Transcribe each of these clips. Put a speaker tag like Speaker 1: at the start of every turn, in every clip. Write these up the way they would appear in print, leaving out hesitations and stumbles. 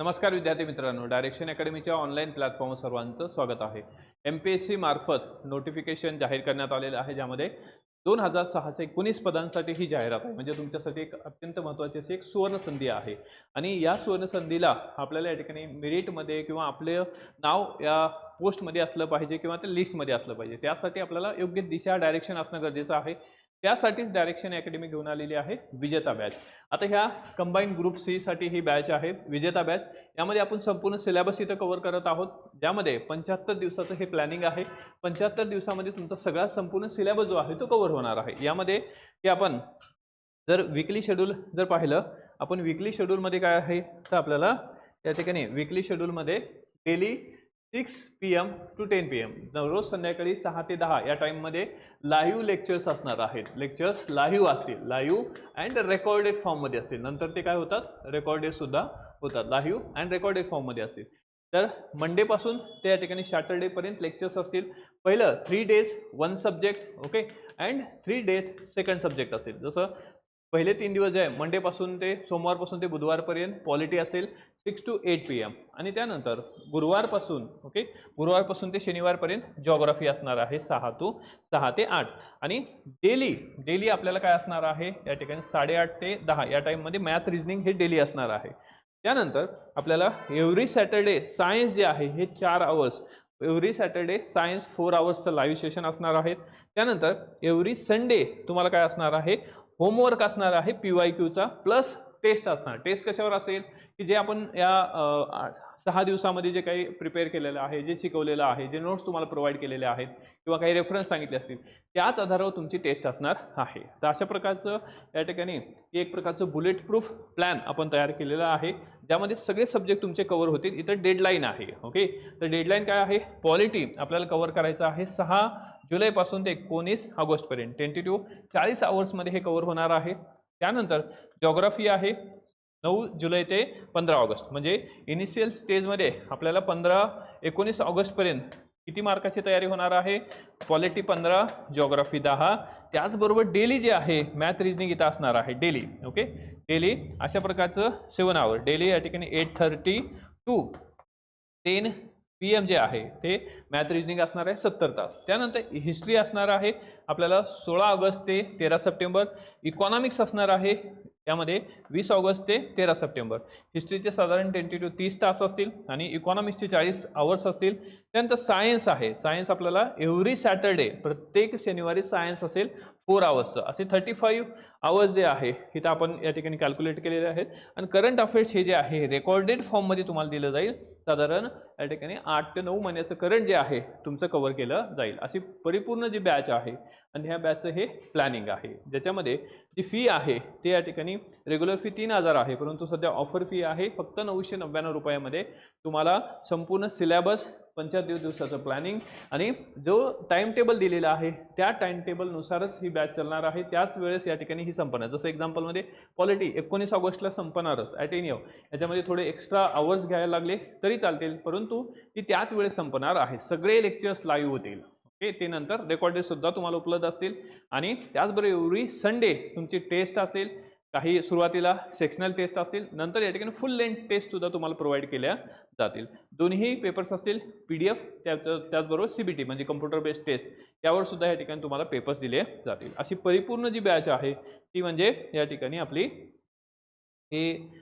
Speaker 1: नमस्कार विद्यार्थी मित्रांनो, डायरेक्शन अकॅडमीच्या ऑनलाईन प्लॅटफॉर्मवर सर्वांचं स्वागत आहे। MPSC मार्फत नोटिफिकेशन जाहीर करण्यात आलेलं आहे, ज्यामध्ये 2619 पदांसाठी ही जाहिरात आहे। म्हणजे तुमच्यासाठी एक अत्यंत महत्त्वाची अशी एक सुवर्ण संधी आहे आणि या सुवर्ण संधीला आपल्याला या ठिकाणी मेरिटमध्ये किंवा आपले नाव या पोस्टमध्ये असलं पाहिजे किंवा ते लिस्टमध्ये असलं पाहिजे। त्यासाठी आपल्याला योग्य दिशा डायरेक्शन असणं गरजेचं आहे। त्यासाठीच डायरेक्शन अकॅडमी घेऊन आलेली आहे विजेता बॅच। आता ह्या कंबाईन ग्रुप सी साठी ही बॅच आहे विजेता बॅच। यामध्ये आपण संपूर्ण सिलेबस इथं कव्हर करत आहोत, ज्यामध्ये 75 दिवसाचं हे प्लॅनिंग आहे। 75 दिवसामध्ये तुमचा सगळा संपूर्ण सिलेबस जो आहे तो कव्हर होणार आहे। यामध्ये की आपण जर वीकली शेड्यूल जर पाहिलं, आपण वीकली शेड्यूलमध्ये काय आहे तर आपल्याला या ठिकाणी वीकली शेड्यूलमध्ये डेली 6 PM to 10 PM रोज संध्याकाळी 6 ते 10 या टाइममध्ये लाईव्ह लेक्चर्स असणार आहेत। लेक्चर्स लाईव्ह असतील, लाईव्ह अँड रेकॉर्डेड फॉर्ममध्ये असतील। नंतर ते काय होतात, रेकॉर्डेड सुद्धा होतात, लाईव्ह अँड रेकॉर्डेड फॉर्ममध्ये असतील। तर मंडे पासून ते या ठिकाणी सॅटर्डे पर्यंत लेक्चर्स असतील। पहिलं 3 days 1 subject, okay, and 3 days second subject असेल। जसं पहिले 3 दिवस जे आहे मंडे पासून ते सोमवारपासून ते बुधवारपर्यंत पॉलिटी असेल 6 to 8 PM, आणि त्यानंतर गुरुवारपासून गुरुवारपासून ते शनिवारपर्यंत जिओग्राफी असणार आहे 6 ते 8, आणि डेली आपल्याला काय असणार आहे या ठिकाणी 8:30 ते 10 या टाइममध्ये मॅथ रिजनिंग हे डेली असणार आहे। त्यानंतर आपल्याला एव्हरी सॅटर्डे सायन्स जे आहे हे 4 आवर्स, एव्हरी सॅटर्डे सायन्स 4 आवर्सचं लाईव्ह सेशन असणार आहे। त्यानंतर एव्हरी संडे तुम्हाला काय असणार आहे, होमवर्क असणार आहे PYQचा प्लस टेस्ट असणार। टेस्ट कशावर असेल की जे आपण या 6 दिवसामध्ये जे काही प्रिपेअर केलेलं आहे, जे शिकवलेलं आहे, जे नोट्स तुम्हाला प्रोव्हाइड केलेले आहेत किंवा काही रेफरन्स सांगितले असतील, त्याच आधारावर तुमची टेस्ट असणार आहे। तर अशा प्रकारचं या ठिकाणी एक प्रकारचं बुलेट प्रूफ प्लॅन आपण तयार केलेला आहे, ज्यामध्ये सगळे सब्जेक्ट तुमचे कव्हर होतील। इथं डेडलाईन आहे, ओके। तर डेडलाईन काय आहे, पॉलिटी आपल्याला कव्हर करायचं आहे 6 जुलैपासून ते 19 ऑगस्टपर्यंत, टेंटेटिव्ह 40 आवर्समध्ये हे कव्हर होणार आहे। त्यानंतर जिओग्राफी आहे 9 जुलै ते 15 ऑगस्ट, म्हणजे इनिशियल स्टेजमध्ये आपल्याला 19 ऑगस्टपर्यंत किती मार्काची तयारी होणार आहे, पॉलिटी 15, जिओग्राफी 10, त्याचबरोबर डेली जे आहे मॅथ रिजनिंग इथं असणार आहे डेली, ओके। डेली अशा प्रकारचं 7 आवर डेली या ठिकाणी 8:30 to 10 PM जे आहे ते मॅथ रिजनिंग असणार आहे 70 तास। त्यानंतर हिस्ट्री असणार आहे आपल्याला 16 ऑगस्ट ते 13 सप्टेंबर, इकॉनॉमिक्स असणार आहे त्यामध्ये 20 ऑगस्ट ते 13 सप्टेंबर। हिस्ट्रीचे साधारण टेंटेटिव्ह 30 तास असतील आणि इकॉनॉमिक्सचे 40 आवर्स असतील। त्यानंतर सायन्स आहे, सायन्स आपल्याला एव्हरी सॅटर्डे प्रत्येक शनिवारी सायन्स असेल 4 आवर्सचं, असे 35 आवर्स जे आहे इथं आपण या ठिकाणी कॅल्क्युलेट केलेले आहेत। आणि करंट अफेअर्स हे जे आहे रेकॉर्डेड फॉर्ममध्ये तुम्हाला दिलं जाईल, साधारण या ठिकाणी 8 ते 9 महिन्याचं करंट जे आहे तुमचं कव्हर केलं जाईल। अशी परिपूर्ण जी बॅच आहे आणि ह्या बॅचचं हे प्लॅनिंग आहे, ज्याच्यामध्ये जी फी आहे ते या ठिकाणी रेग्युलर फी 3000 आहे, परंतु सध्या ऑफर फी आहे फक्त 999 रुपयामध्ये तुम्हाला संपूर्ण सिलेबस, 75 दिवसाचं प्लॅनिंग आणि जो टाइम टेबल दिलेला आहे त्या टाइम टेबलनुसारच ही बॅच चालणार आहे। त्याच वेळेस या ठिकाणी ही संपणार, जसं एक्झाम्पलमध्ये पॉलिटी 19 ऑगस्टला संपणारच ॲट एनी हाऊ, याच्यामध्ये थोडे एक्स्ट्रा आवर्स घ्यायला लागले तरी चालतील, परंतु ती त्याच वेळेस संपणार आहे। सगळे लेक्चर्स लाईव्ह होतील, ओके। ते नंतर रेकॉर्डेड सुद्धा तुम्हाला उपलब्ध असतील, आणि त्याचबरोबर एव्हरी संडे तुमची टेस्ट असेल, काही सुरुवातीला सेक्शनल टेस्ट असतील, नंतर या ठिकाणी फुल लेंथ टेस्ट सुद्धा तुम्हाला प्रोव्हाइड केल्या जातील। दोन्ही पेपर्स असतील PDF, त्याचबरोबर CBT म्हणजे कम्प्युटर बेस्ड टेस्ट, यावर सुद्धा या ठिकाणी तुम्हाला पेपर्स दिले जातील। अशी परिपूर्ण जी बॅच आहे ती म्हणजे या ठिकाणी आपली हे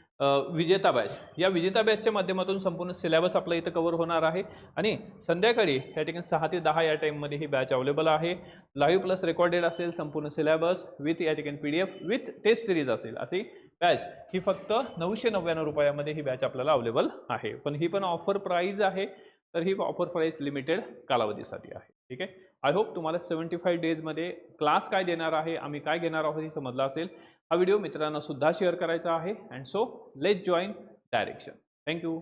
Speaker 1: विजेता बॅच। या विजेता बॅचच्या माध्यमातून संपूर्ण सिलेबस आपला इथं कव्हर होणार आहे, आणि संध्याकाळी या ठिकाणी 6 ते 10 या टाइममध्ये ही बॅच अवेलेबल आहे। लाईव्ह प्लस रेकॉर्डेड असेल, संपूर्ण सिलेबस विथ या ठिकाणी PDF विथ टेस्ट सिरीज असेल, अशी बॅच ही फक्त 999 रुपयामध्ये ही बॅच आपल्याला अवेलेबल आहे। पण ही पण ऑफर प्राइस आहे, तर ही ऑफर प्राइस लिमिटेड कालावधीसाठी आहे, ठीक आहे। आय होप तुम्हाला 75 डेजमध्ये क्लास काय देणार आहे, आम्ही काय घेणार आहोत हे समजलं असेल। हा व्हिडिओ मित्रांना सुद्धा शेअर करायचा आहे, and so let's join direction. Thank you.